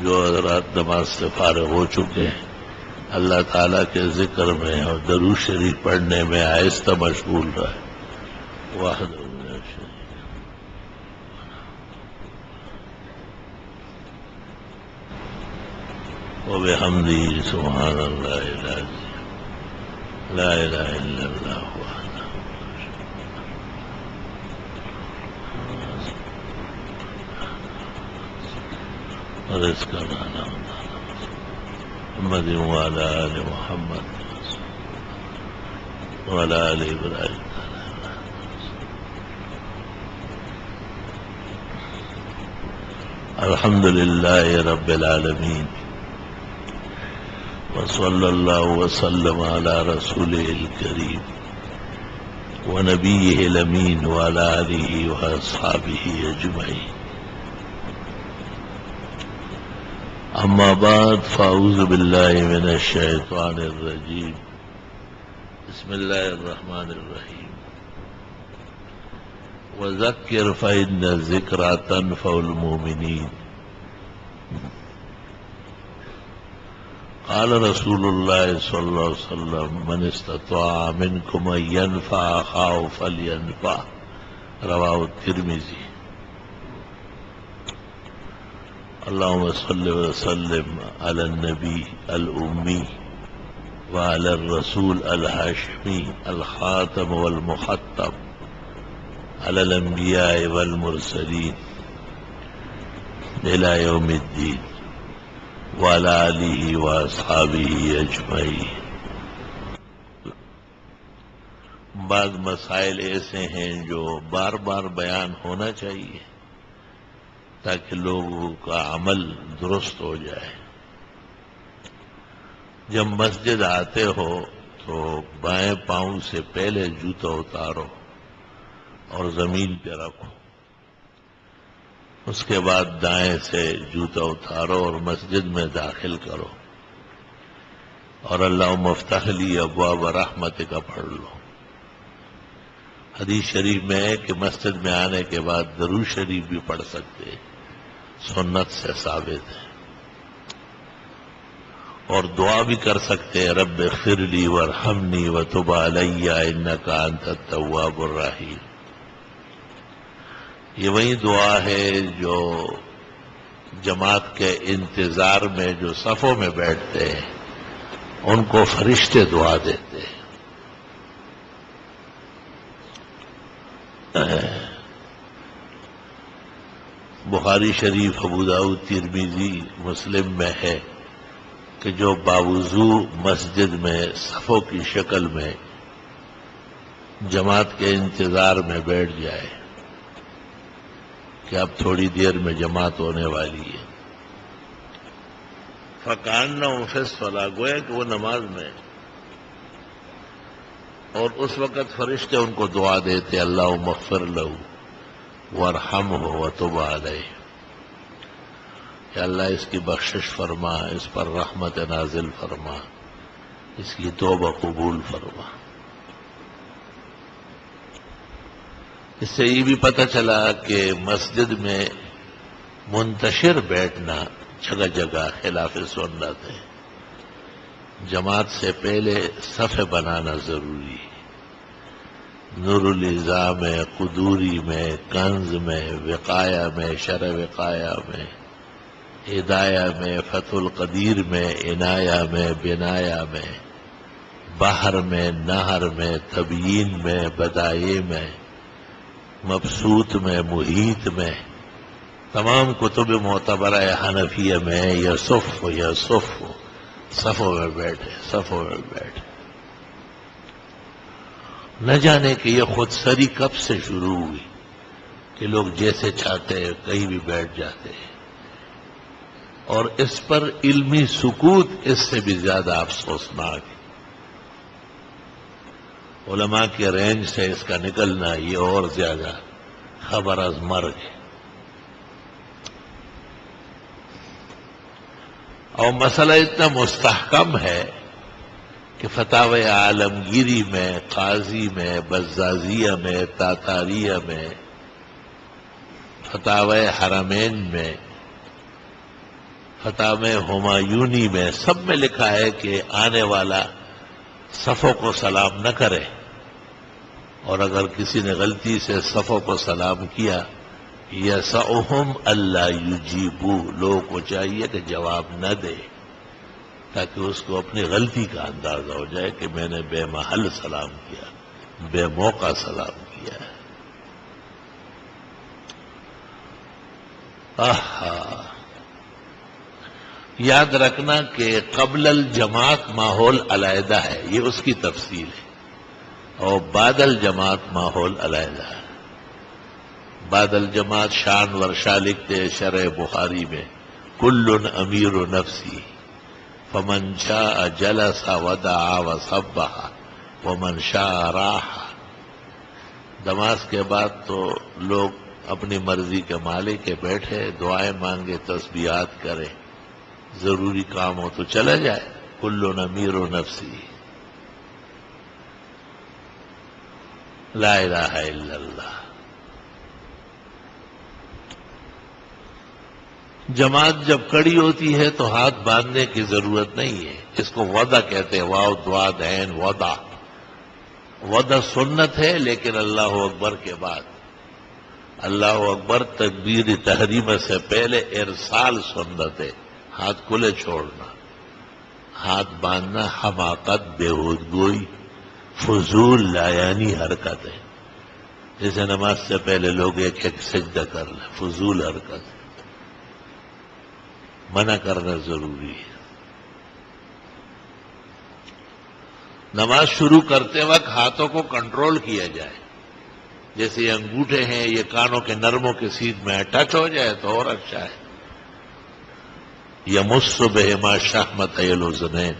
جو حضرات نماز سے فارغ ہو چکے ہیں اللہ تعالیٰ کے ذکر میں اور درود شریف پڑھنے میں آہستہ مشغول رہے. واحد وبحمدہ سبحان اللہ العظیم لا الہ الا اللہ وحدہ ورزقنا محمد وعلى آل محمد وعلى آل إبراهيم. الحمد لله رب العالمين وصلى الله وسلم على رسوله الكريم ونبيه الأمين وعلى آله وأصحابه أجمعين. اما بعد فاعوذ باللہ من الشیطان الرجیم بسم اللہ الرحمن الرحیم. وذکر فإن الذکرى تنفع المؤمنین. قال رسول اللہ صلی اللہ علیہ وسلم من استطاع منکم ان ينفع اخاه فلينفع. رواہ الترمذی. اللهم صل وسلم على النبي الأمي وعلى الرسول الهاشمي الخاتم والمختم على الأنبياء والمرسلين إلى يوم الدين وعلى آله وأصحابه أجمعين. بعض مسائل ایسے ہیں جو بار بار بیان ہونا چاہیے تاکہ لوگوں کا عمل درست ہو جائے. جب مسجد آتے ہو تو بائیں پاؤں سے پہلے جوتا اتارو اور زمین پہ رکھو. اس کے بعد دائیں سے جوتا اتارو اور مسجد میں داخل کرو اور اللہم افتح لی ابواب رحمتک پڑھ لو. حدیث شریف میں ہے کہ مسجد میں آنے کے بعد درود شریف بھی پڑھ سکتے ہیں، سنت سے ثابت ہے. اور دعا بھی کر سکتے ہیں رب اغفر لی وارحمنی وتب علی انک انت التواب الرحیم. یہ وہی دعا ہے جو جماعت کے انتظار میں جو صفوں میں بیٹھتے ہیں ان کو فرشتے دعا دیتے ہیں. بخاری شریف، ابو داؤد، ترمذی، مسلم میں ہے کہ جو باوضو مسجد میں صفوں کی شکل میں جماعت کے انتظار میں بیٹھ جائے کہ اب تھوڑی دیر میں جماعت ہونے والی ہے، فَكَأَنَّهُ فِي الصَّلَاةِ، گویا کہ وہ نماز میں، اور اس وقت فرشتے ان کو دعا دیتے اللہم اغفر لہ وارحمہ وتب علیہ، کہ اللہ اس کی بخشش فرما، اس پر رحمت نازل فرما، اس کی توبہ قبول فرما. اس سے یہ بھی پتہ چلا کہ مسجد میں منتشر بیٹھنا جگہ جگہ خلاف سنت ہے. جماعت سے پہلے صف بنانا ضروری ہے. نور الازا میں، قدوری میں، کنز میں، وقایا میں، شرع وقایا میں، ہدایہ میں، فتح القدیر میں، عنایہ میں، بنایا میں، بحر میں، نہر میں، تبیین میں، بدائع میں، مبسوط میں، محیط میں، تمام کتب معتبرہ حنفیہ میں یصف صفوں میں بیٹھے، صفوں میں بیٹھے. نہ جانے کہ یہ خود سری کب سے شروع ہوئی کہ لوگ جیسے چاہتے ہیں کہیں بھی بیٹھ جاتے ہیں، اور اس پر علمی سکوت اس سے بھی زیادہ افسوسناک ہے. علماء کے رینج سے اس کا نکلنا یہ اور زیادہ خبر از مرگ ہے. اور مسئلہ اتنا مستحکم ہے کہ فتاوی عالمگیری میں، قاضی میں، بزازیہ میں، تاتاریہ میں، فتاوی حرمین میں، خطاب ہمایونی میں سب میں لکھا ہے کہ آنے والا صفوں کو سلام نہ کرے، اور اگر کسی نے غلطی سے صفوں کو سلام کیا یسعہم اللہ یجیبو، لوگوں کو چاہیے کہ جواب نہ دے تاکہ اس کو اپنی غلطی کا اندازہ ہو جائے کہ میں نے بے محل سلام کیا، بے موقع سلام کیا ہے۔ یاد رکھنا کہ قبل الجماعت ماحول علیحدہ ہے، یہ اس کی تفصیل ہے، اور بعد الجماعت ماحول علیحدہ ہے۔ بعد الجماعت شان ورشا لکھتے شرح بخاری میں، کل امیر نفسی فمن شاء جلس ودعا وصبح ومن شاء راح۔ نماز کے بعد تو لوگ اپنی مرضی کے مالک کے بیٹھے، دعائیں مانگے، تسبیحات کرے، ضروری کام ہو تو چلا جائے۔ کل امیر نفسی، لا الہ الا اللہ۔ جماعت جب کڑی ہوتی ہے تو ہاتھ باندھنے کی ضرورت نہیں ہے، اس کو وضع کہتے ہیں، واو ضاد عین وضع۔ وضع سنت ہے لیکن اللہ اکبر کے بعد، اللہ اکبر تکبیر تحریمہ سے پہلے ارسال سنت ہے، ہاتھ کھلے چھوڑنا۔ ہاتھ باندھنا حماقت، بےہود گوئی، فضول لایانی حرکت ہے، جیسے نماز سے پہلے لوگ ایک ایک سجدہ کر لیں، فضول حرکت، منع کرنا ضروری ہے۔ نماز شروع کرتے وقت ہاتھوں کو کنٹرول کیا جائے، جیسے یہ انگوٹھے ہیں، یہ کانوں کے نرموں کے سیدھ میں ٹچ ہو جائے تو اور اچھا ہے۔ یمس بہما شحمت الاذنین،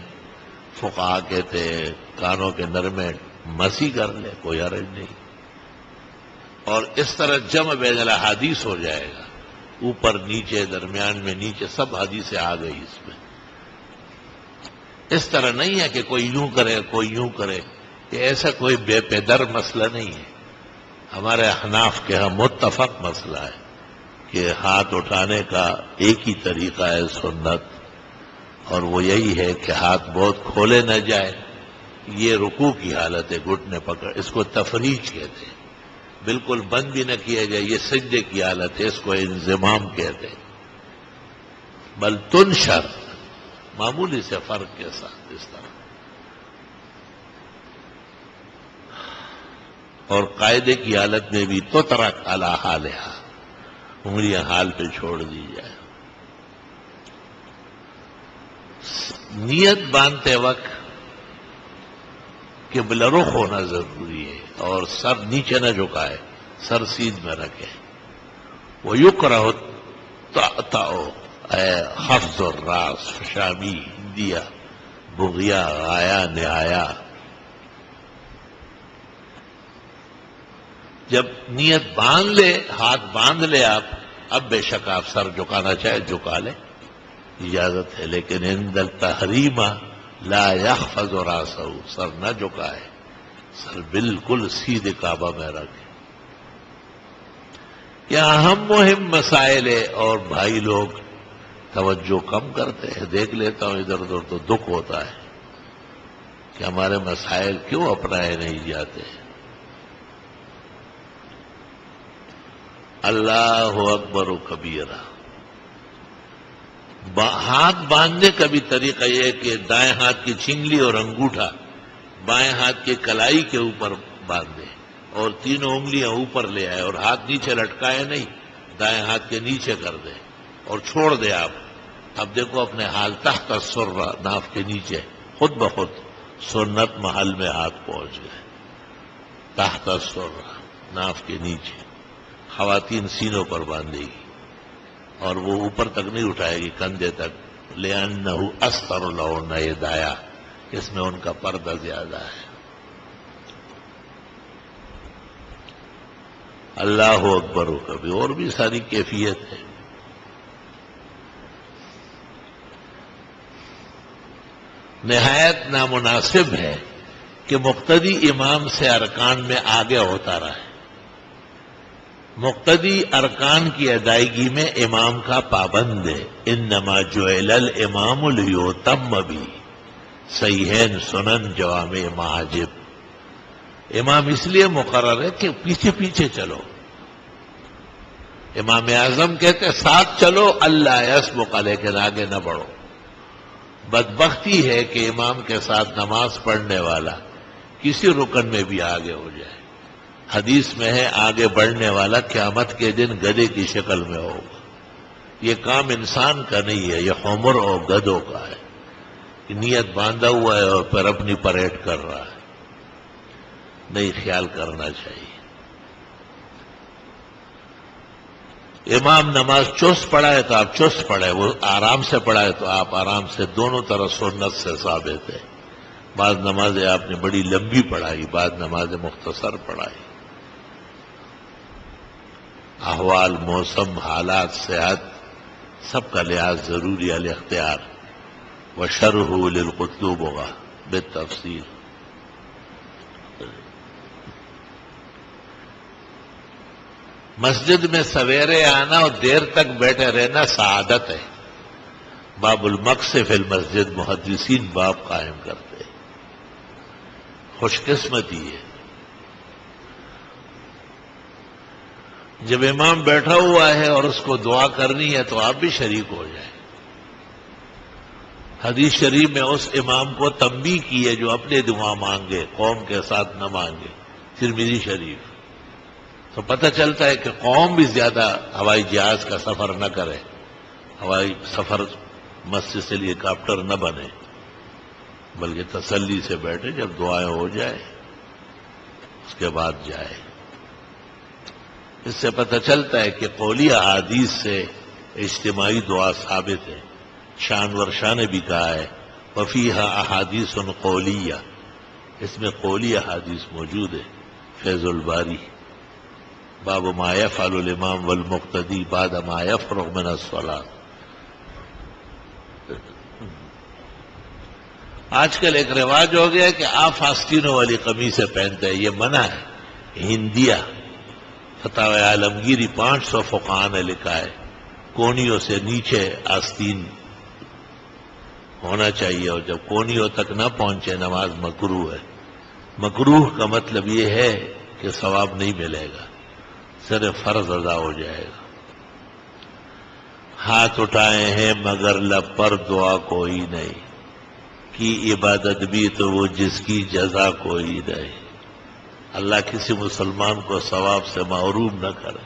فقہا کہتے ہیں کانوں کے نرمے مسی کر لے، کوئی حرج نہیں، اور اس طرح جمع بین الاحادیث ہو جائے گا، اوپر نیچے، درمیان میں نیچے، سب حدیثیں آ گئی اس میں۔ اس طرح نہیں ہے کہ کوئی یوں کرے کوئی یوں کرے، کہ ایسا کوئی بے پدر مسئلہ نہیں ہے۔ ہمارے احناف کے ہاں متفق مسئلہ ہے کہ ہاتھ اٹھانے کا ایک ہی طریقہ ہے سنت، اور وہ یہی ہے کہ ہاتھ بہت کھولے نہ جائے۔ یہ رکوع کی حالت ہے، گھٹنے پکڑ، اس کو تفریج کہتے ہیں۔ بالکل بند بھی نہ کیا جائے، یہ سجدے کی حالت ہے، اس کو انضمام کہتے ہیں۔ بل تنشر، معمولی سے فرق کے ساتھ اس طرح۔ اور قاعدے کی حالت میں بھی تو ترک علی حالہا، انگلیاں حال پہ چھوڑ دی جائے۔ نیت باندھتے وقت قبلہ رخ ہونا ضروری ہے، اور سر نیچے نہ جھکائے، سر سیدھ میں رکھے۔ وَيُكْرَهُ التَّعْتَعُ، اے حفظ الراس، شامی، دیا، بغیا، آیا، نہایا۔ جب نیت باندھ لے، ہاتھ باندھ لے آپ، اب بے شک آپ سر جھکانا چاہے جھکا لے، اجازت ہے، لیکن عند التحریم لا يحفظ راسہ، سر نہ جھکائے، سر بالکل سیدھے کعبہ میں رکھے۔ یہ اہم مہم مسائل ہے، اور بھائی لوگ توجہ کم کرتے ہیں۔ دیکھ لیتا ہوں ادھر ادھر تو دکھ ہوتا ہے کہ ہمارے مسائل کیوں اپنائے نہیں جاتے۔ اللہ اکبر و کبیرہ۔ ہاتھ باندھنے کا بھی طریقہ یہ ہے کہ دائیں ہاتھ کی چنگلی اور انگوٹھا بائیں ہاتھ کی کلائی کے اوپر باندھے، اور تینوں انگلیاں اوپر لے آئے، اور ہاتھ نیچے لٹکائے نہیں، دائیں ہاتھ کے نیچے کر دے اور چھوڑ دے آپ۔ اب دیکھو اپنے حال، تحت السرہ، ناف کے نیچے، خود بخود سنت محل میں ہاتھ پہنچ گئے۔ تحت السرہ، ناف کے نیچے، خواتین سینوں پر باندھے گی، اور وہ اوپر تک نہیں اٹھائے گی، کندھے تک، لِأَنَّهُ أَسْتَرُ لَهُنَّ يَدَايَا، اس میں ان کا پردہ زیادہ ہے۔ اللہ اکبر و کبھی، اور بھی ساری کیفیت ہے۔ نہایت نامناسب ہے کہ مقتدی امام سے ارکان میں آگے ہوتا رہے، مقتدی ارکان کی ادائیگی میں امام کا پابند ہے. انما جعل الامام لیؤتم بھی، صحیحین سنن جوامع معاجب. امام اس لیے مقرر ہے کہ پیچھے پیچھے چلو. امام اعظم کہتے ساتھ چلو اللہ یسبق، لیکن آگے نہ بڑھو. بدبختی ہے کہ امام کے ساتھ نماز پڑھنے والا کسی رکن میں بھی آگے ہو جائے. حدیث میں ہے آگے بڑھنے والا قیامت کے دن گدھے کی شکل میں ہوگا. یہ کام انسان کا نہیں ہے، یہ حمر اور گدھوں کا ہے. نیت باندھا ہوا ہے اور پھر اپنی پریڈ کر رہا ہے. نہیں، خیال کرنا چاہیے. امام نماز چست پڑھائے تو آپ چست پڑھے، وہ آرام سے پڑھائے تو آپ آرام سے. دونوں طرف سنت سے ثابت ہے. بعض نمازیں آپ نے بڑی لمبی پڑھائی، بعض نمازیں مختصر پڑھائی. احوال، موسم، حالات، صحت سب کا لحاظ ضروری ہے. الاختیار وشرح للقطلوب ہوگا بالتفصیل. مسجد میں سویرے آنا اور دیر تک بیٹھے رہنا سعادت ہے. باب المکث فی المسجد محدثین باب قائم کرتے ہیں. خوش قسمتی ہے. جب امام بیٹھا ہوا ہے اور اس کو دعا کرنی ہے تو آپ بھی شریک ہو جائیں. حدیث شریف میں اس امام کو تنبیہ کی ہے جو اپنے دعا مانگے، قوم کے ساتھ نہ مانگے. ترمذی شریف. تو پتہ چلتا ہے کہ قوم بھی زیادہ ہوائی جہاز کا سفر نہ کرے، ہوائی سفر مسجد سے ہیلی کاپٹر نہ بنے، بلکہ تسلی سے بیٹھے. جب دعائیں ہو جائے اس کے بعد جائے. اس سے پتہ چلتا ہے کہ قولی احادیث سے اجتماعی دعا ثابت ہے. شانور شاہ نے بھی کہا ہے وفیہا احادیث قولیہ، اس میں قولی احادیث موجود ہے. فیض الباری باب ما یفعل الامام والمقتدی بعد ما یفرغ من الصلاۃ. آج کل ایک رواج ہو گیا کہ آپ آستینوں والی قمیصیں پہنتے ہیں، یہ منع ہے. ہندیہ فتاوی عالمگیری 500 فقہاء نے لکھا ہے کونیوں سے نیچے آستین ہونا چاہیے، اور جب کونیوں تک نہ پہنچے نماز مکروہ ہے. مکروہ کا مطلب یہ ہے کہ ثواب نہیں ملے گا، صرف فرض ادا ہو جائے گا. ہاتھ اٹھائے ہیں مگر لب پر دعا کوئی نہیں، کی عبادت بھی تو وہ جس کی جزا کوئی نہیں. اللہ کسی مسلمان کو ثواب سے محروم نہ کرے.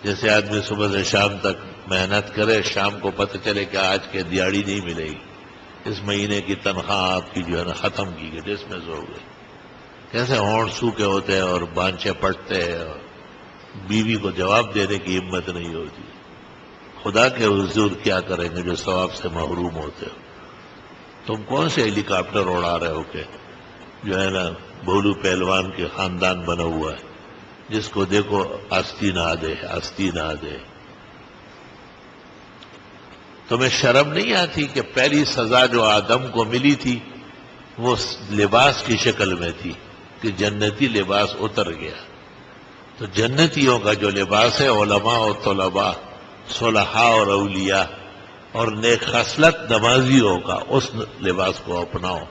جیسے آدمی صبح سے شام تک محنت کرے، شام کو پتہ چلے کہ آج کے دیہاڑی نہیں ملے گی، اس مہینے کی تنخواہ آپ کی جو ہے نا ختم کی گئی، ڈسمس ہو گئی. کیسے ہونٹ سوکھے ہوتے ہیں اور بانچے پٹتے ہیں، اور بیوی کو جواب دینے کی ہمت نہیں ہوتی. خدا کے حضور کیا کریں گے جو ثواب سے محروم ہوتے ہو. تم کون سے ہیلی کاپٹر اڑا رہے ہو کہ جو ہے نا بھولو پہلوان کے خاندان بنا ہوا ہے، جس کو دیکھو آستین آدھے آستین آدھے. تمہیں شرم نہیں آتی کہ پہلی سزا جو آدم کو ملی تھی وہ لباس کی شکل میں تھی کہ جنتی لباس اتر گیا. تو جنتیوں کا جو لباس ہے علماء اور طلباء، صلحاء اور اولیاء اور نیک خصلت نمازیوں کا، اس لباس کو اپناؤ،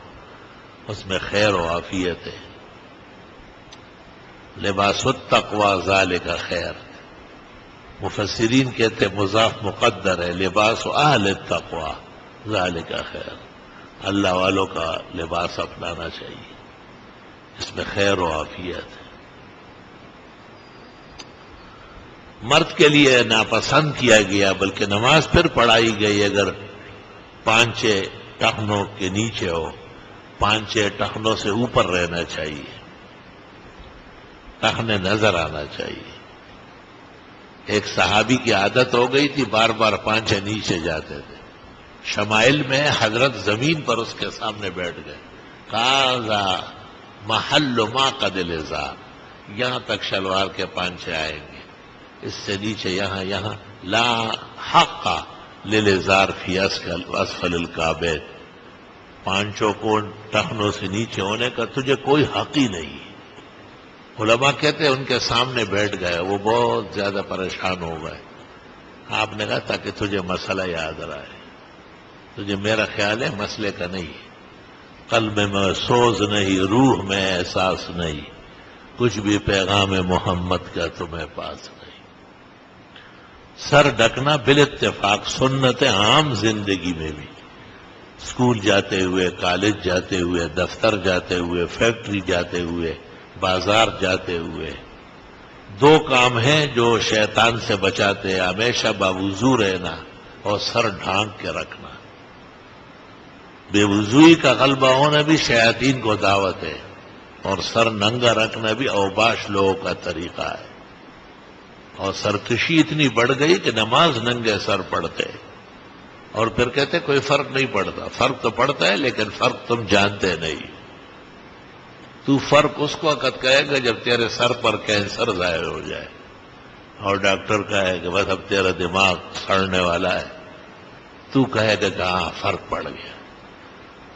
اس میں خیر و عافیت ہے. لباس التقوی ذالک خیر. مفسرین کہتے مضاف مقدر ہے، لباس اہل التقوی ذالک خیر. اللہ والوں کا لباس اپنانا چاہیے، اس میں خیر و عافیت ہے. مرد کے لیے ناپسند کیا گیا، بلکہ نماز پھر پڑھائی گئی اگر پانچے ٹخنوں کے نیچے ہو. پانچے ٹخنوں سے اوپر رہنا چاہیے، ٹخنے نظر آنا چاہیے. ایک صحابی کی عادت ہو گئی تھی بار بار پانچے نیچے جاتے تھے. شمائل میں حضرت زمین پر اس کے سامنے بیٹھ گئے. کہا محل ما قد الازار، یہاں تک شلوار کے پانچے آئیں گے، اس سے نیچے یہاں یہاں. لا حق للازار فی اسفل الکعبین، پانچوں کو ٹخنوں سے نیچے ہونے کا تجھے کوئی حق ہی نہیں. علماء کہتے ہیں ان کے سامنے بیٹھ گئے، وہ بہت زیادہ پریشان ہو گئے. آپ نے کہا تاکہ تجھے مسئلہ یاد رہے، تجھے میرا خیال ہے مسئلے کا نہیں، قلب میں سوز نہیں، روح میں احساس نہیں، کچھ بھی پیغام محمد کا تمہیں پاس نہیں. سر ڈھکنا بالاتفاق سنت عام زندگی میں بھی، اسکول جاتے ہوئے، کالج جاتے ہوئے، دفتر جاتے ہوئے، فیکٹری جاتے ہوئے، بازار جاتے ہوئے. دو کام ہیں جو شیطان سے بچاتے ہیں، ہمیشہ باوضو رہنا اور سر ڈھانک کے رکھنا. بے وضوئی کا غلبہ ہونا بھی شیاطین کو دعوت ہے، اور سر ننگا رکھنا بھی اوباش لوگوں کا طریقہ ہے. اور سرکشی اتنی بڑھ گئی کہ نماز ننگے سر پڑھتے اور پھر کہتے کوئی فرق نہیں پڑتا. فرق تو پڑتا ہے لیکن فرق تم جانتے نہیں. تو فرق اس کو وقت کہے گا جب تیرے سر پر کینسر ظاہر ہو جائے اور ڈاکٹر کہے کہ بس اب تیرا دماغ سڑنے والا ہے. تو کہے گا کہ ہاں فرق پڑ گیا.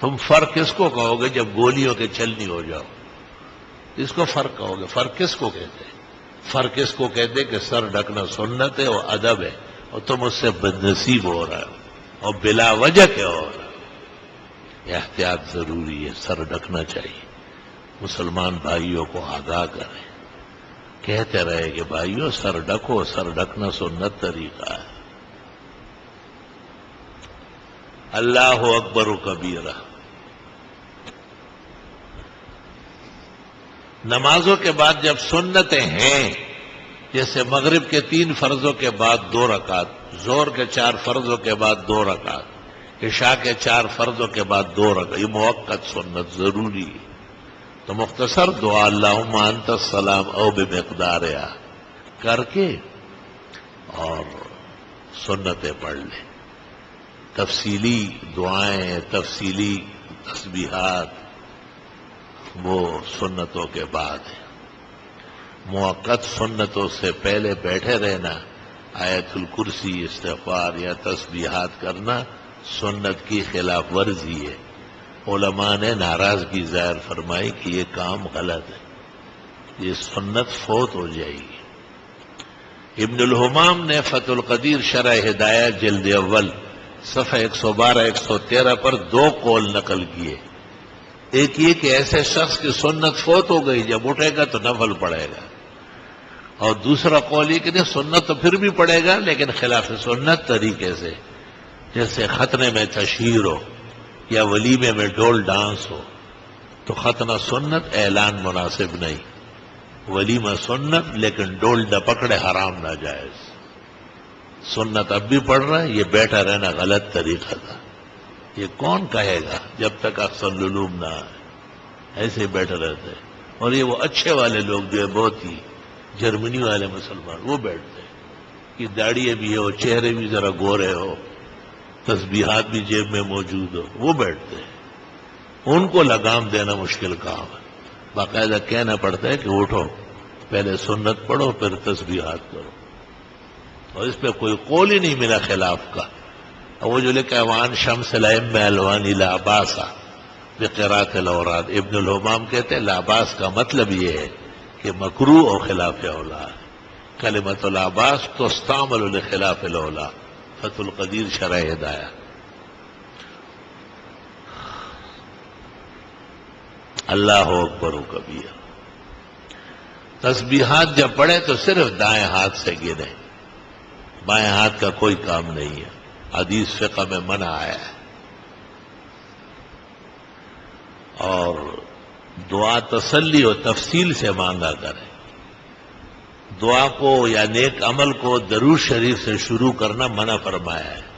تم فرق کس کو کہو گے جب گولیوں کے چھلنی ہو جاؤ؟ اس کو فرق کہو گے. فرق کس کو کہتے ہیں؟ فرق اس کو کہتے کہ سر ڈھکنا سنت ہے اور ادب ہے، اور تم اس سے بدنصیب ہو رہے ہو اور بلا وجہ کے ہو رہے ہو. احتیاط ضروری ہے، سر ڈھکنا چاہیے. مسلمان بھائیوں کو آگاہ کریں، کہتے رہے کہ بھائیوں سر ڈھکو، سر ڈھکنا سنت طریقہ ہے. اللہ اکبر و کبیرہ. نمازوں کے بعد جب سنتیں ہیں، جیسے مغرب کے 3 فرضوں کے بعد 2 رکعت، ظہر کے 4 فرضوں کے بعد 2 رکعت، عشاء کے 4 فرضوں کے بعد 2 رکعت، یہ موقت سنت ضروری ہے. تو مختصر دعا اللہم انت السلام او بمقدارہا کر کے اور سنتیں پڑھ لیں. تفصیلی دعائیں، تفصیلی تسبیحات وہ سنتوں کے بعد ہے. موقت سنتوں سے پہلے بیٹھے رہنا، آیت الکرسی، استغفار یا تسبیحات کرنا سنت کی خلاف ورزی ہے. علماء نے ناراضگی ظاہر فرمائی کہ یہ کام غلط ہے، یہ سنت فوت ہو جائے گی. ابن الحمام نے فتح القدیر شرح ہدایہ جلد اول صفحہ 112-113 پر 2 قول نقل کیے. ایک یہ کہ ایسے شخص کی سنت فوت ہو گئی، جب اٹھے گا تو نفل پڑے گا. اور دوسرا قول یہ کہ نہیں، سنت تو پھر بھی پڑے گا لیکن خلاف سنت طریقے سے، جیسے ختنے میں تشہیر ہو یا ولیمے میں ڈول ڈانس ہو تو ختنہ سنت، اعلان مناسب نہیں. ولیمہ سنت لیکن ڈول ڈپکڑے حرام ناجائز. سنت اب بھی پڑھ رہا ہے، یہ بیٹھا رہنا غلط طریقہ تھا. یہ کون کہے گا جب تک احسن العلوم نہ آئے؟ ایسے بیٹھے رہتے ہیں. اور یہ وہ اچھے والے لوگ جو ہے بہت ہی جرمنی والے مسلمان، وہ بیٹھتے ہیں کہ داڑھی بھی ہو، چہرے بھی ذرا گورے ہو، تسبیحات بھی جیب میں موجود ہو، وہ بیٹھتے ہیں. ان کو لگام دینا مشکل کام ہے. باقاعدہ کہنا پڑتا ہے کہ اٹھو، پہلے سنت پڑھو پھر تسبیحات کرو. اور اس پہ کوئی قول ہی نہیں ملا خلاف کا. اور وہ جو لکھا وان شمس الائمہ الوانی لا باس بقراءۃ الاوراد، ابن الحمام کہتے ہیں لا باس کا مطلب یہ ہے کہ مکروہ اور خلاف اولا. کلمۃ لا باس تستعمل لخلاف الاولا. فتح القدیر شرح ہدایہ. اللہ اکبر و کبیر. تسبیحات جب پڑھے تو صرف دائیں ہاتھ سے گنے، بائیں ہاتھ کا کوئی کام نہیں ہے. حدیث فقہ میں منع آیا ہے. اور دعا تسلی و تفصیل سے مانگا کریں. دعا کو یا نیک عمل کو درود شریف سے شروع کرنا منع فرمایا ہے.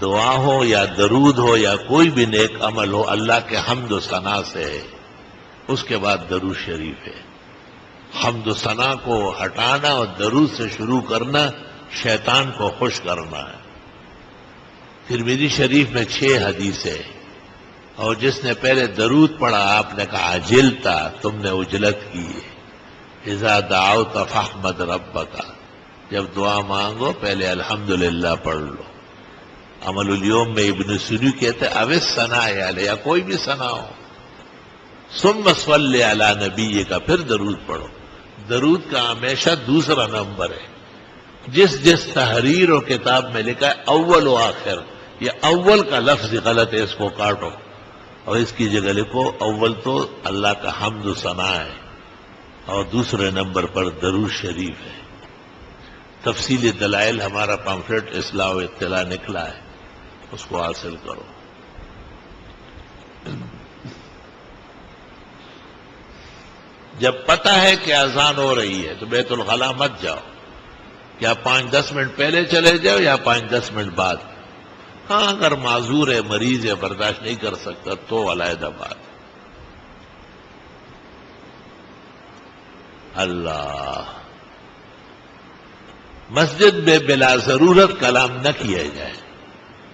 دعا ہو یا درود ہو یا کوئی بھی نیک عمل ہو، اللہ کے حمد و ثنا سے ہے، اس کے بعد درود شریف ہے. حمد و ثنا کو ہٹانا اور درود سے شروع کرنا شیطان کو خوش کرنا ہے. ترمذی شریف میں 6 حدیثیں، اور جس نے پہلے درود پڑھا آپ نے کہا عجلتا، تم نے عجلت کی ہے. اذا دعوت فاحمد ربک، جب دعا مانگو پہلے الحمدللہ پڑھ لو. عمل الیوم میں ابن سیری کہتے اوس ثنا علیہ، یا کوئی بھی ثنا ہو، ثم صلی علی نبی کا، پھر درود پڑھو. درود کا ہمیشہ دوسرا نمبر ہے. جس تحریر و کتاب میں لکھا ہے اول و آخر، یہ اول کا لفظ غلط ہے، اس کو کاٹو اور اس کی جگہ لکھو اول تو اللہ کا حمد و ثنا ہے اور دوسرے نمبر پر درود شریف ہے. تفصیل دلائل ہمارا پامفلیٹ اصلاح و اطلاع نکلا ہے، اس کو حاصل کرو. جب پتہ ہے کہ اذان ہو رہی ہے تو بیت الخلاء مت جاؤ، یا 5-10 منٹ پہلے چلے جاؤ یا 5-10 منٹ بعد. ہاں اگر معذور ہے، مریض ہے، برداشت نہیں کر سکتا تو علیحدہ بات. اللہ، مسجد میں بلا ضرورت کلام نہ کیا جائے،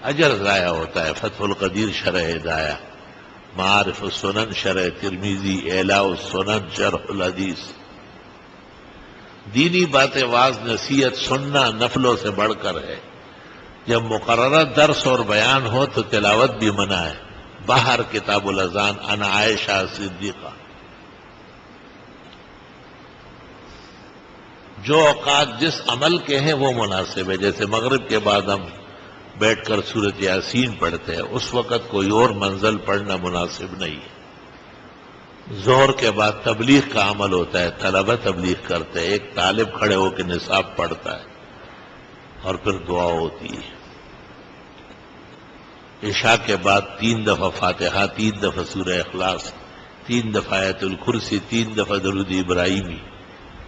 اجر ضائع ہوتا ہے. فتح القدیر شرح ہدایہ، معارف السنن شرح ترمذی، اعلاء السنن شرح الحدیث. دینی باتیں واعظ نصیحت سننا نفلوں سے بڑھ کر ہے. جب مقررہ درس اور بیان ہو تو تلاوت بھی منع ہے. باہر کتاب الاذان عن عائشہ صدیقہ. جو اوقات جس عمل کے ہیں وہ مناسب ہے، جیسے مغرب کے بعد ہم بیٹھ کر سورۃ یاسین پڑھتے ہیں، اس وقت کوئی اور منزل پڑھنا مناسب نہیں ہے. ظہر کے بعد تبلیغ کا عمل ہوتا ہے، طلبہ تبلیغ کرتے ہیں، ایک طالب کھڑے ہو کے نصاب پڑھتا ہے اور پھر دعا ہوتی ہے. عشاء کے بعد 3 دفعہ فاتحہ، 3 دفعہ سورہ اخلاص، 3 دفعہ آیت الکرسی، 3 دفعہ درود ابراہیمی،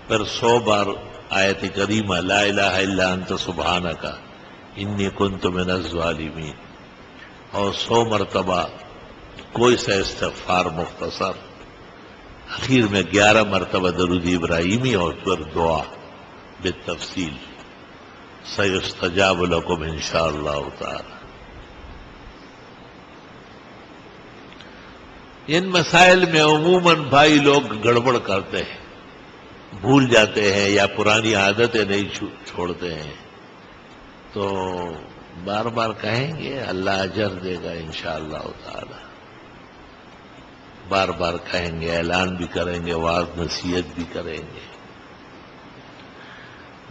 پھر 100 بار آیت کریمہ لا الہ الا انت سبحانک انی کنت من الظالمین، اور 100 مرتبہ کوئی سا استغفار مختصر. اخیر میں 11 مرتبہ درود ابراہیمی اور پھر دعا بالتفصیل. سیستجاب لکم انشاءاللہ تعالی. ان مسائل میں عموماً بھائی لوگ گڑبڑ کرتے ہیں، بھول جاتے ہیں یا پرانی عادتیں نہیں چھوڑتے ہیں، تو بار بار کہیں گے اللہ اجر دے گا انشاءاللہ تعالی. بار بار کہیں گے، اعلان بھی کریں گے، واعظ نصیحت بھی کریں گے.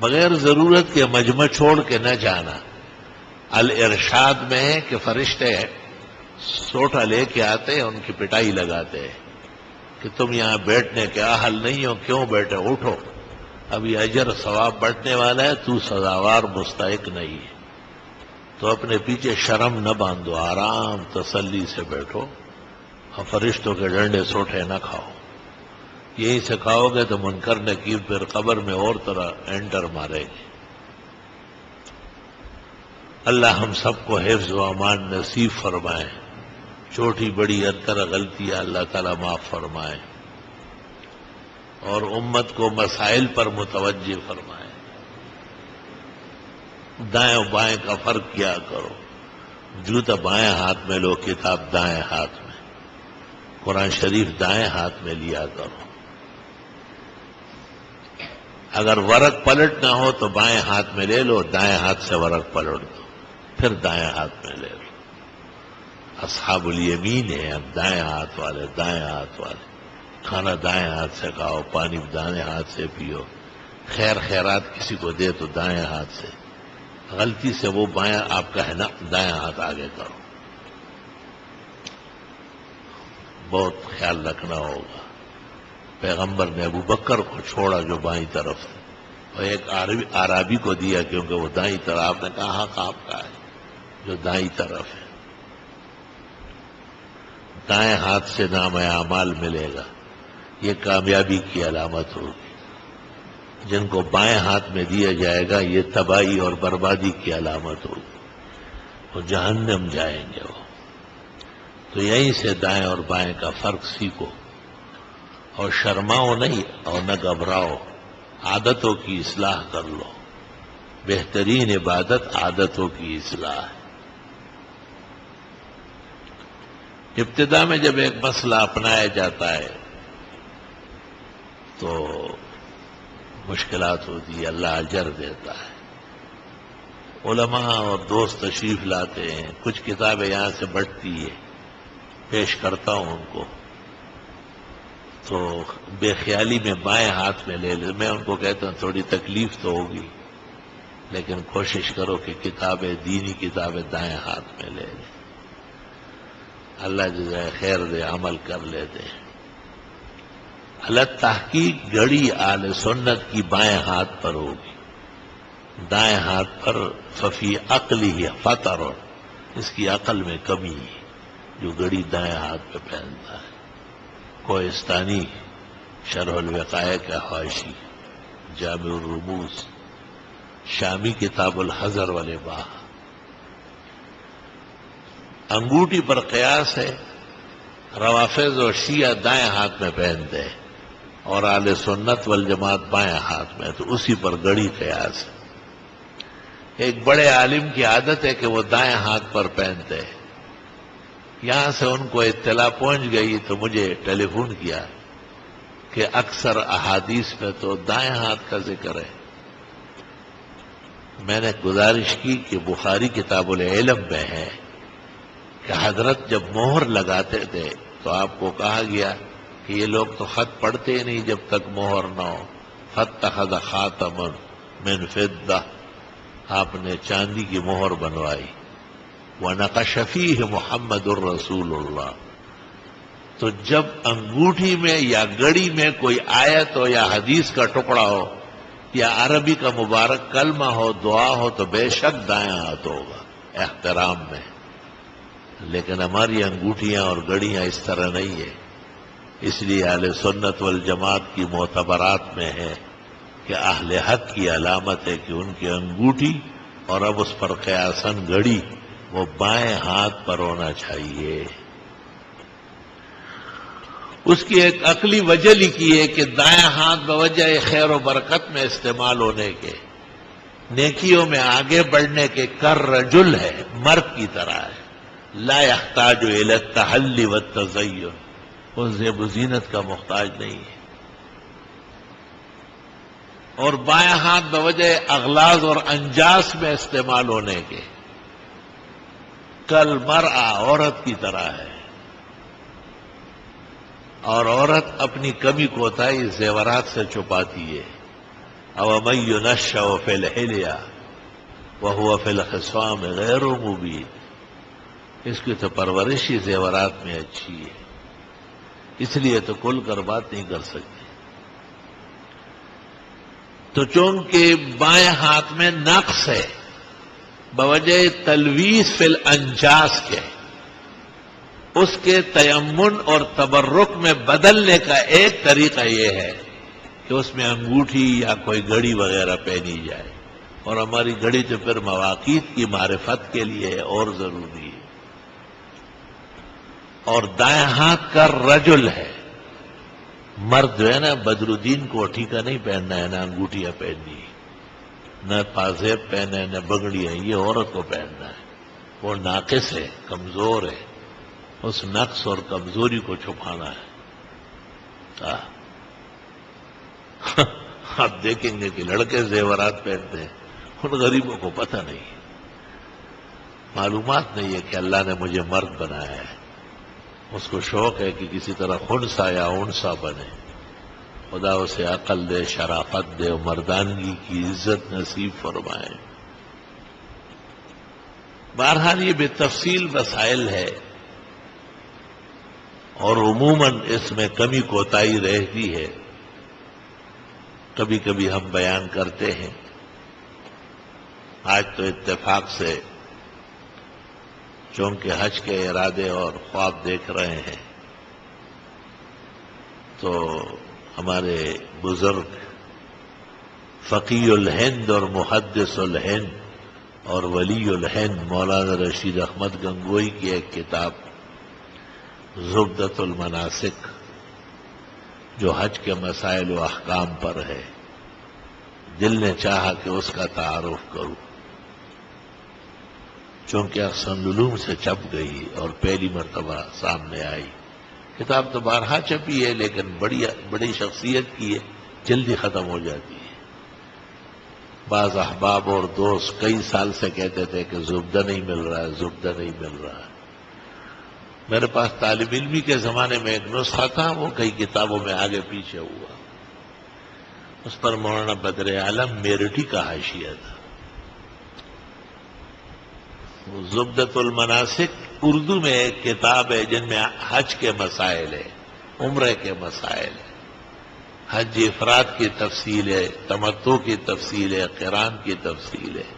بغیر ضرورت کے مجمع چھوڑ کے نہ جانا. الارشاد میں ہے کہ فرشتے سوٹا لے کے آتے ہیں، ان کی پٹائی لگاتے ہیں کہ تم یہاں بیٹھنے کے اہل نہیں ہو، کیوں بیٹھے، اٹھو، ابھی اجر ثواب بڑھنے والا ہے، تو سزاوار مستحق نہیں ہے. تو اپنے پیچھے شرم نہ باندھو، آرام تسلی سے بیٹھو اور فرشتوں کے ڈنڈے سوٹے نہ کھاؤ. یہی سے کھاؤ گے تو منکر نکیر پھر قبر میں اور طرح انٹر مارے گی. اللہ ہم سب کو حفظ و امان نصیب فرمائے. چھوٹی بڑی ہر طرح غلطیاں اللہ تعالیٰ معاف فرمائے اور امت کو مسائل پر متوجہ فرمائے. دائیں و بائیں کا فرق کیا کرو. جوتا بائیں ہاتھ میں لو، کتاب دائیں ہاتھ میں، قرآن شریف دائیں ہاتھ میں لیا کرو. اگر ورق پلٹنا ہو تو بائیں ہاتھ میں لے لو، دائیں ہاتھ سے ورق پلٹ دو، پھر دائیں ہاتھ میں لے لو. اصحاب الیمین ہیں اب دائیں ہاتھ والے، دائیں ہاتھ والے. کھانا دائیں ہاتھ سے کھاؤ، پانی دائیں ہاتھ سے پیو، خیر خیرات کسی کو دے تو دائیں ہاتھ سے. غلطی سے وہ بائیں آپ کا ہے نا، دائیں ہاتھ آگے کرو. بہت خیال رکھنا ہوگا. پیغمبر نے ابو بکر کو چھوڑا جو بائیں طرف تھے، اور ایک عربی کو دیا کیونکہ وہ دائیں طرف. آپ نے کہا حق آپ کا ہے جو دائیں طرف ہے. دائیں ہاتھ سے نام اعمال ملے گا، یہ کامیابی کی علامت ہوگی. جن کو بائیں ہاتھ میں دیا جائے گا یہ تباہی اور بربادی کی علامت ہوگی، وہ جہنم جائیں گے وہ. تو یہیں سے دائیں اور بائیں کا فرق سیکھو اور شرماؤ نہیں اور نہ گھبراؤ. عادتوں کی اصلاح کر لو. بہترین عبادت عادتوں کی اصلاح ہے. ابتدا میں جب ایک مسئلہ اپنایا جاتا ہے تو مشکلات ہوتی ہے، اللہ اجر دیتا ہے. علماء اور دوست تشریف لاتے ہیں، کچھ کتابیں یہاں سے بٹتی ہے، پیش کرتا ہوں ان کو. تو بے خیالی میں بائیں ہاتھ میں لے لے. میں ان کو کہتا ہوں تھوڑی تکلیف تو ہوگی لیکن کوشش کرو کہ کتابیں دینی کتابیں دائیں ہاتھ میں لے لیں. اللہ جزائے خیر دے، عمل کر لیتے ہیں. اللہ تحقیق گھڑی آل سنت کی بائیں ہاتھ پر ہوگی، دائیں ہاتھ پر ففی عقلی ہی فطر، اس کی عقل میں کمی ہے جو گھڑی دائیں ہاتھ پہ پہنتا ہے. کوہستانی شرح الوقائے کا حواشی، جامع الرموز، شامی کتاب الحذر والے باہ. انگوٹھی پر قیاس ہے، روافض اور شیعہ دائیں ہاتھ میں پہنتے ہیں اور اہل سنت والجماعت بائیں ہاتھ میں، تو اسی پر گڑی قیاس ہے. ایک بڑے عالم کی عادت ہے کہ وہ دائیں ہاتھ پر پہنتے ہیں. یہاں سے ان کو اطلاع پہنچ گئی تو مجھے ٹیلی فون کیا کہ اکثر احادیث میں تو دائیں ہاتھ کا ذکر ہے. میں نے گزارش کی کہ بخاری کتاب العلم میں ہے کہ حضرت جب مہر لگاتے تھے تو آپ کو کہا گیا کہ یہ لوگ تو خط پڑھتے ہی نہیں جب تک مہر نہ ہو. فاتخذ خاتما من فضہ، آپ نے چاندی کی مہر بنوائی. وَنَقَشَ فِيهِ محمد الرسول اللہ. تو جب انگوٹھی میں یا گڑی میں کوئی آیت ہو یا حدیث کا ٹکڑا ہو یا عربی کا مبارک کلمہ ہو، دعا ہو، تو بے شک دائیں ہاتھ ہوگا احترام میں. لیکن ہماری انگوٹھیاں اور گڑیاں اس طرح نہیں ہے. اس لیے اہل سنت والجماعت کی معتبرات میں ہے کہ اہل حق کی علامت ہے کہ ان کی انگوٹھی اور اب اس پر قیاساً گھڑی وہ بائیں ہاتھ پر ہونا چاہیے. اس کی ایک عقلی وجہ لکھی ہے کہ دائیں ہاتھ بوجہ خیر و برکت میں استعمال ہونے کے، نیکیوں میں آگے بڑھنے کے، کر رجل ہے، مرد کی طرح ہے. لا يحتاج الى التحلی والتزین، وہ زیب و زینت کا محتاج نہیں ہے. اور بائیں ہاتھ بوجہ اغلاظ اور انجاس میں استعمال ہونے کے، کل مر'a عورت کی طرح ہے. اور عورت اپنی کمی کوتاہی زیورات سے چھپاتی ہے. اومن ينشأ فی الحلیہ وهو فی الخصام غیر مبین. اس کی تو پرورش ہی زیورات میں اچھی ہے، اس لیے تو کھل کر بات نہیں کر سکتی. تو چونکہ بائیں ہاتھ میں نقص ہے بوجہ تلویث فی الانجاس کے، اس کے تیمن اور تبرک میں بدلنے کا ایک طریقہ یہ ہے کہ اس میں انگوٹھی یا کوئی گھڑی وغیرہ پہنی جائے. اور ہماری گھڑی تو پھر مواقیت کی معرفت کے لیے اور ضروری ہے. اور دائیں ہاتھ کا رجل ہے، مرد جو ہے نا، بدر الدین کو ٹھیکا نہیں پہننا ہے، نہ انگوٹھیاں پہننی ہے، نہ پازیب پہنے، نہ بگڑیاں، یہ عورت کو پہننا ہے. وہ ناقص ہے، کمزور ہے، اس نقص اور کمزوری کو چھپانا ہے. آپ دیکھیں گے کہ لڑکے زیورات پہنتے ہیں، ان غریبوں کو پتہ نہیں، معلومات نہیں ہے کہ اللہ نے مجھے مرد بنایا ہے. اس کو شوق ہے کہ کسی طرح خنسا یا اونسا بنے. خدا اسے عقل دے، شرافت دے، اور مردانگی کی عزت نصیب فرمائے. بہرحال یہ بے تفصیل مسائل ہے اور عموماً اس میں کمی کوتاہی رہتی ہے. کبھی کبھی ہم بیان کرتے ہیں. آج تو اتفاق سے چونکہ حج کے ارادے اور خواب دیکھ رہے ہیں تو ہمارے بزرگ فقیہ الہند اور محدث الہند اور ولی الہند مولانا رشید احمد گنگوئی کی ایک کتاب زبدۃ المناسک جو حج کے مسائل و احکام پر ہے، دل نے چاہا کہ اس کا تعارف کروں. چونکہ احسن العلوم سے چھپ گئی اور پہلی مرتبہ سامنے آئی. کتاب تو بارہا چھپی ہے لیکن بڑی شخصیت کی ہے، جلدی ختم ہو جاتی ہے. بعض احباب اور دوست کئی سال سے کہتے تھے کہ زبدہ نہیں مل رہا ہے، زبدہ نہیں مل رہا ہے. میرے پاس طالب علمی کے زمانے میں ایک نسخہ تھا، وہ کئی کتابوں میں آگے پیچھے ہوا، اس پر مولانا بدر عالم میرٹھی کا حاشیہ تھا۔ زبدۃ المناسک اردو میں ایک کتاب ہے جن میں حج کے مسائل ہے، عمرے کے مسائل ہے، حج افراد کی تفصیل ہے، تمتع کی تفصیل ہے، قران کی تفصیل ہے،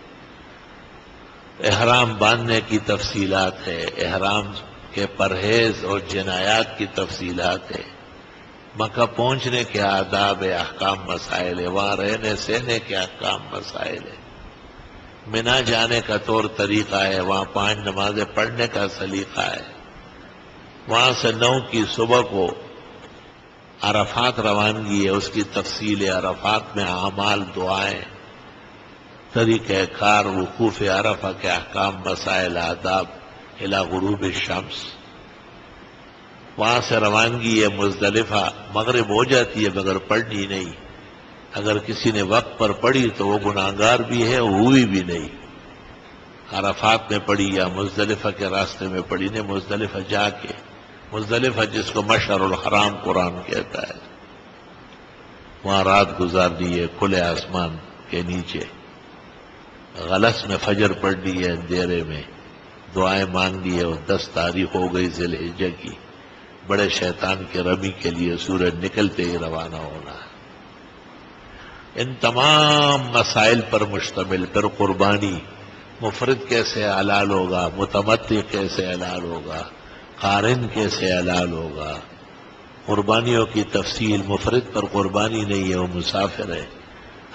احرام باندھنے کی تفصیلات ہے، احرام کے پرہیز اور جنایات کی تفصیلات ہے، مکہ پہنچنے کے آداب احکام مسائل ہے، وہاں رہنے سہنے کے احکام مسائل ہے، منا جانے کا طور طریقہ ہے، وہاں 5 نمازیں پڑھنے کا سلیقہ ہے، وہاں سے 9 کی صبح کو عرفات روانگی ہے، اس کی تفصیل ہے، عرفات میں اعمال، دعائیں، طریقہ کار، وقوف عرفہ کے احکام مسائل، آداب الی غروب الشمس، وہاں سے روانگی ہے مزدلفہ، مغرب ہو جاتی ہے مگر پڑھنی نہیں، اگر کسی نے وقت پر پڑھی تو وہ گناہگار بھی ہے، ہوئی بھی نہیں، عرفات میں پڑھی یا مزدلفہ کے راستے میں پڑھی نے، مزدلفہ جا کے، مزدلفہ جس کو مشعر الحرام قرآن کہتا ہے، وہاں رات گزارنی ہے کھلے آسمان کے نیچے، غلس میں فجر پڑھنی ہے، اندھیرے میں دعائیں مانگنی ہے، اور 10 تاریخ ہو گئی ذی الحجہ کی، بڑے شیطان کے رمی کے لیے سورج نکلتے ہی روانہ ہونا ہے۔ ان تمام مسائل پر مشتمل، پھر قربانی، مفرد کیسے حلال ہوگا، متمتع کیسے حلال ہوگا، قارن کیسے حلال ہوگا، قربانیوں کی تفصیل، مفرد پر قربانی نہیں ہے وہ مسافر ہے،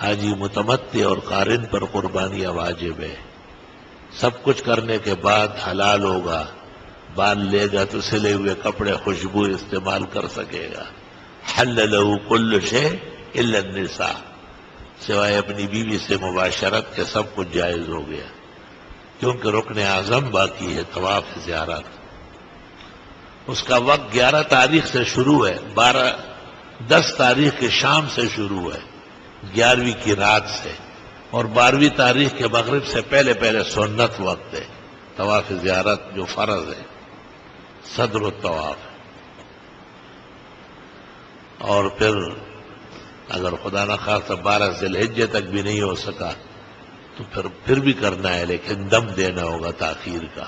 حاجی متمتع اور قارن پر قربانیاں واجب ہے، سب کچھ کرنے کے بعد حلال ہوگا، بال لے گا تو سلے ہوئے کپڑے خوشبو استعمال کر سکے گا، حل لہ کل شیء الا النساء، سوائے اپنی بیوی سے مباشرت کے سب کچھ جائز ہو گیا، کیونکہ رکن اعظم باقی ہے، طواف زیارت، اس کا وقت 11 تاریخ سے شروع ہے، 10 تاریخ کی شام سے شروع ہے، 11ویں کی رات سے، اور 12ویں تاریخ کے مغرب سے پہلے پہلے سنت وقت ہے، طواف زیارت جو فرض ہے، صدر الطواف، اور پھر اگر خدا نخواستہ 12 ذی الحجہ تک بھی نہیں ہو سکا تو پھر بھی کرنا ہے، لیکن دم دینا ہوگا تاخیر کا،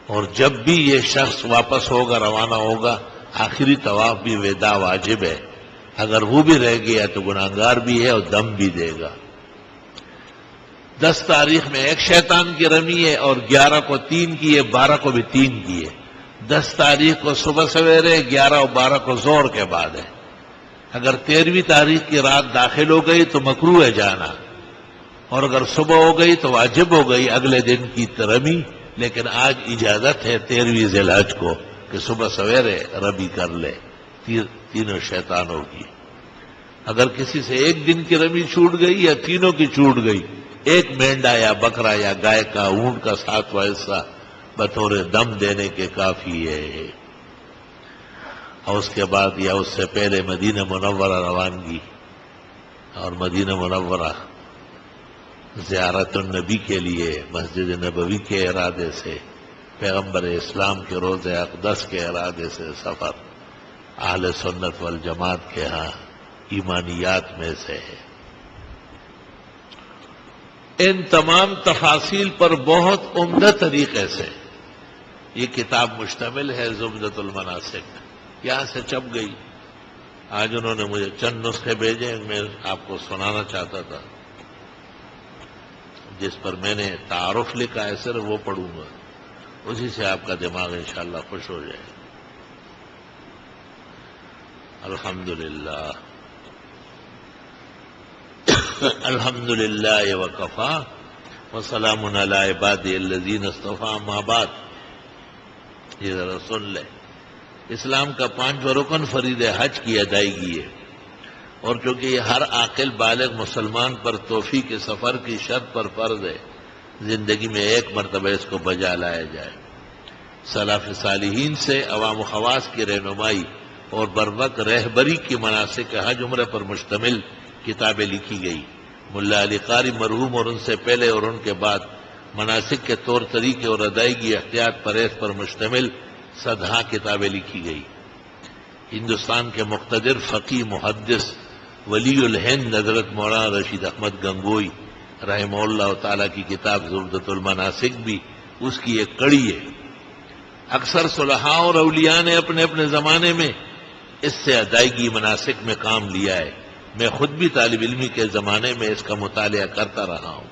اور جب بھی یہ شخص واپس ہوگا، روانہ ہوگا، آخری طواف بھی وداع واجب ہے، اگر وہ بھی رہ گیا تو گناہگار بھی ہے اور دم بھی دے گا۔ 10 تاریخ میں ایک شیطان کی رمی ہے، اور 11 کو 3 کی ہے، 12 کو بھی 3 کی ہے، 10 تاریخ کو صبح سویرے، 11 اور 12 کو زور کے بعد ہے، اگر 13ویں تاریخ کی رات داخل ہو گئی تو مکروہ ہے جانا، اور اگر صبح ہو گئی تو واجب ہو گئی اگلے دن کی رمی، لیکن آج اجازت ہے 13ویں ذی الحج کو کہ صبح سویرے رمی کر لے تینوں شیطانوں کی۔ اگر کسی سے ایک دن کی رمی چھوٹ گئی یا تینوں کی چھوٹ گئی، ایک مینڈا یا بکرا یا گائے کا، اونٹ کا 7واں حصہ بطور دم دینے کے کافی ہے، اور اس کے بعد یا اس سے پہلے مدینہ منورہ روانگی، اور مدینہ منورہ زیارت النبی کے لیے مسجد نبوی کے ارادے سے، پیغمبر اسلام کے روضہ اقدس کے ارادے سے سفر، اہل سنت والجماعت کے ہاں ایمانیات میں سے ہے۔ ان تمام تفاصیل پر بہت عمدہ طریقے سے یہ کتاب مشتمل ہے، زبدۃ المناسک، یہاں سے چھپ گئی، آج انہوں نے مجھے چند نسخے بھیجے، میں آپ کو سنانا چاہتا تھا، جس پر میں نے تعارف لکھا ہے صرف وہ پڑھوں گا، اسی سے آپ کا دماغ انشاءاللہ خوش ہو جائے۔ الحمدللہ الحمدللہ وکفا وسلام علی عبادی الذین اصطفیٰ، اما بعد، یہ ذرا سن لے، اسلام کا 5واں رکن فرید حج کی ادائیگی ہے، اور کیونکہ یہ ہر عاقل بالغ مسلمان پر توفیق کے سفر کی شرط پر فرض ہے، زندگی میں ایک مرتبہ اس کو بجا لایا جائے۔ سلف صالحین سے عوام و خواص کی رہنمائی اور بروقت رہبری کی مناسک حج عمرے پر مشتمل کتابیں لکھی گئی۔ ملا علی قاری مرحوم اور ان سے پہلے اور ان کے بعد مناسک کے طور طریقے اور ادائیگی، احتیاط، پرہیز پر مشتمل صدہا کتابیں لکھی گئی. ہندوستان کے مقتدر فقی محدث ولی الہند حضرت مولانا رشید احمد گنگوئی رحمہ اللہ تعالیٰ کی کتاب زبدۃ المناسک بھی اس کی ایک کڑی ہے. اکثر صلحاء اور اولیاء نے اپنے اپنے زمانے میں اس سے ادائیگی مناسک میں کام لیا ہے. میں خود بھی طالب علمی کے زمانے میں اس کا مطالعہ کرتا رہا ہوں.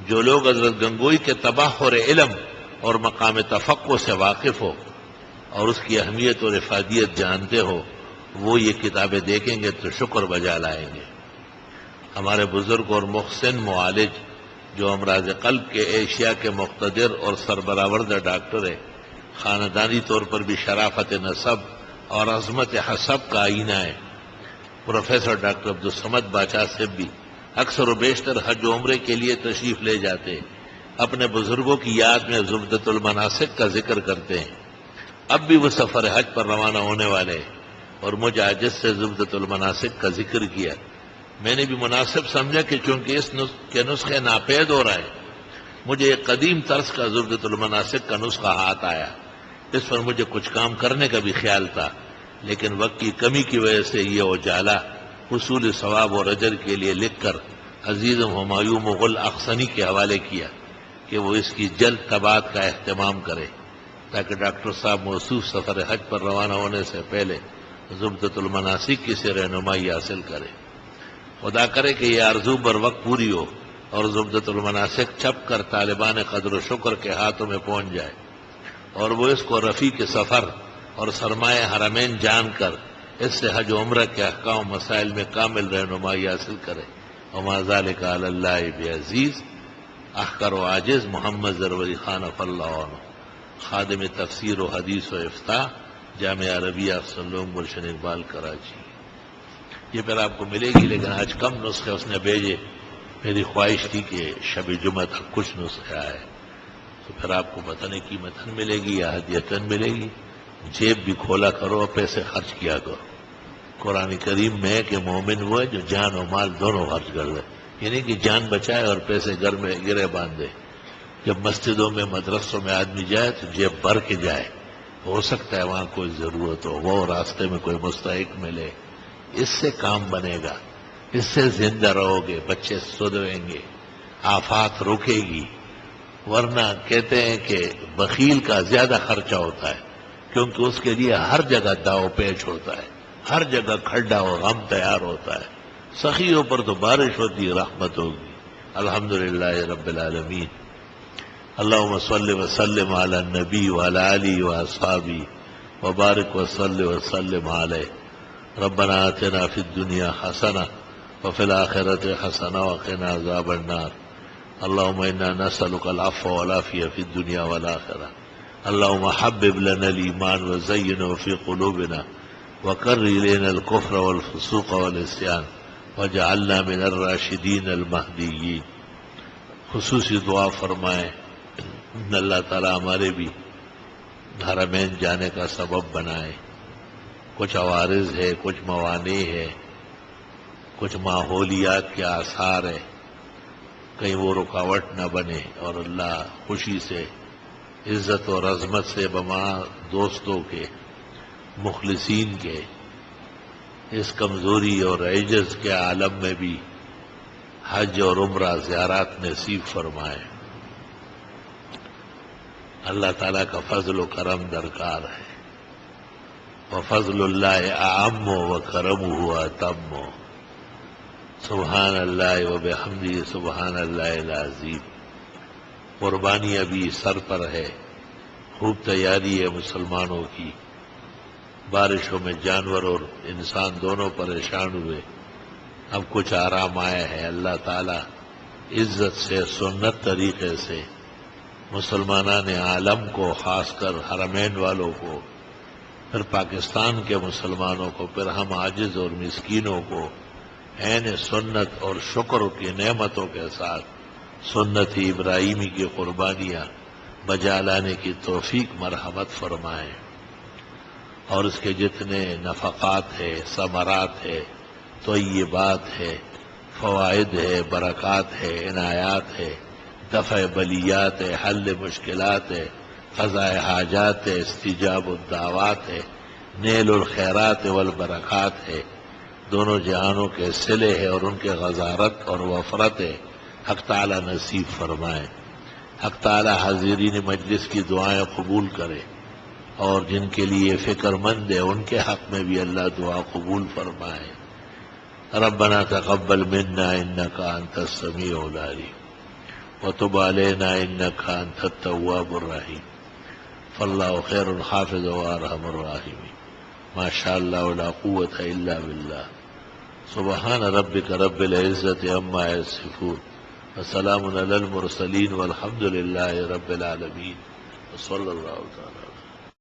جو لوگ حضرت گنگوئی کے تبحر علم اور مقام تفقہ سے واقف ہو اور اس کی اہمیت اور افادیت جانتے ہو وہ یہ کتابیں دیکھیں گے تو شکر بجا لائیں گے. ہمارے بزرگ اور محسن معالج جو امراض قلب کے ایشیا کے مقتدر اور سربراہ ڈاکٹر ہے، خاندانی طور پر بھی شرافت نسب اور عظمت حسب کا آئینہ ہے، پروفیسر ڈاکٹر عبدالصمد باچا صاحب بھی اکثر و بیشتر حج و عمرے کے لیے تشریف لے جاتے، اپنے بزرگوں کی یاد میں زبدۃ المناسک کا ذکر کرتے ہیں. اب بھی وہ سفر حج پر روانہ ہونے والے ہیں اور مجھ عاجز سے زبدۃ المناسک کا ذکر کیا. میں نے بھی مناسب سمجھا کہ چونکہ اس کے نسخے ناپید ہو رہا ہے، مجھے ایک قدیم طرز کا زبدۃ المناسک کا نسخہ ہاتھ آیا. اس پر مجھے کچھ کام کرنے کا بھی خیال تھا، لیکن وقت کی کمی کی وجہ سے یہ اجالہ حصول ثواب اور اجر کے لیے لکھ کر عزیز ہمایوں مغل اخسنی کے حوالے کیا کہ وہ اس کی جلد طباعت کا اہتمام کرے تاکہ ڈاکٹر صاحب موصوف سفر حج پر روانہ ہونے سے پہلے زبدۃ المناسک کی سے رہنمائی حاصل کرے. خدا کرے کہ یہ آرزو بر وقت پوری ہو اور زبدۃ المناسک چھپ کر طالبان قدر و شکر کے ہاتھوں میں پہنچ جائے اور وہ اس کو رفیق سفر اور سرمایہ حرمین جان کر اس سے حج و عمرہ کے احکام و مسائل میں کامل رہنمائی حاصل کرے. وما ذلک علی اللہ بعزیز. احقر و عاجز محمد ضروری خان اف اللہ عنہ، خادم تفسیر و حدیث و افتاء، جامعہ عربیہ افسلوم گلشن اقبال کراچی. یہ پھر آپ کو ملے گی، لیکن آج کم نسخے اس نے بھیجے. میری خواہش تھی کہ شب جمعہ تک کچھ نسخے آئے تو پھر آپ کو پتہ نہیں قیمتاً ملے گی یا ہدیتاً ملے گی. جیب بھی کھولا کرو اور پیسے خرچ کیا کرو. قرآن کریم میں ہے کہ مومن وہ ہے جو جان و مال دونوں خرچ کر لے، یعنی کہ جان بچائے اور پیسے گھر میں گرے باندھے. جب مسجدوں میں مدرسوں میں آدمی جائے تو جیب بھر کے جائے. ہو سکتا ہے وہاں کوئی ضرورت ہو، وہ راستے میں کوئی مستحق ملے. اس سے کام بنے گا، اس سے زندہ رہو گے، بچے سدھریں گے، آفات رکے گی. ورنہ کہتے ہیں کہ بخیل کا زیادہ خرچہ ہوتا ہے کیونکہ اس کے لیے ہر جگہ داؤ پیچ ہوتا ہے، ہر جگہ کھڈا و غم تیار ہوتا ہے. سخیوں پر تو بارش ہوتی، رحمت ہوگی. الحمدللہ رب العالمین. اللہم صلی وسلم علی النبی وعلی آلہ واصحابہ وبارک وصلی وسلم علیہ. ربنا آتنا فی الدنیا حسنہ وفی الآخرۃ حسنہ وقنا عذاب النار. اللہم انا نسألک العفو والعافیہ فی الدنیا والآخرہ. اللہم حبب لنا الایمان وزینہ فی قلوبنا وکر الینا الکفر والفسوق والعصیان وجعلنا من الراشدین المہدیین. خصوصی دعا فرمائیں اللہ تعالیٰ ہمارے بھی حرمین جانے کا سبب بنائے. کچھ عوارض ہے، کچھ موانع ہے، کچھ ماحولیات کے آثار ہے، کہیں وہ رکاوٹ نہ بنے اور اللہ خوشی سے عزت اور عظمت سے بما دوستوں کے مخلصین کے اس کمزوری اور عجز کے عالم میں بھی حج اور عمرہ زیارات نصیب فرمائے. اللہ تعالیٰ کا فضل و کرم درکار ہے. وفضل اللہ اعم وکرمہ اتم. سبحان اللہ وبحمدہ سبحان اللہ العظیم. قربانی ابھی سر پر ہے، خوب تیاری ہے مسلمانوں کی. بارشوں میں جانور اور انسان دونوں پریشان ہوئے، اب کچھ آرام آیا ہے. اللہ تعالیٰ عزت سے سنت طریقے سے مسلمانان عالم کو، خاص کر حرمین والوں کو، پھر پاکستان کے مسلمانوں کو، پھر ہم عاجز اور مسکینوں کو عین سنت اور شکر کی نعمتوں کے ساتھ سنت ابراہیمی کی قربانیاں بجا لانے کی توفیق مرحمت فرمائیں. اور اس کے جتنے نفقات ہے، ثمرات ہے، طیبات ہے، فوائد ہے، برکات ہے، عنایات ہے، دفع بلیات ہے، حل مشکلات ہے، قضاء حاجات ہے، استجاب الدعوات ہے، نیل الخیرات والبرکات ہے، دونوں جہانوں کے صلے ہے اور ان کے غزارت اور وفرت ہے۔ حق تعالی نصیب فرمائے، حق تعالی حاضرین مجلس کی دعائیں قبول کرے، اور جن کے لیے فکر مند ہے ان کے حق میں بھی اللہ دعا قبول فرمائے۔ ربنا تقبل منا انك انت السميع العليم وتب علينا انك انت التواب الرحيم فالله خير الحافظ وارحم الراحمين ما شاء الله لا قوة الا بالله سبحان ربك رب العزة عما يصفون وسلام على المرسلين والحمد لله رب العالمين وصلى الله تعالى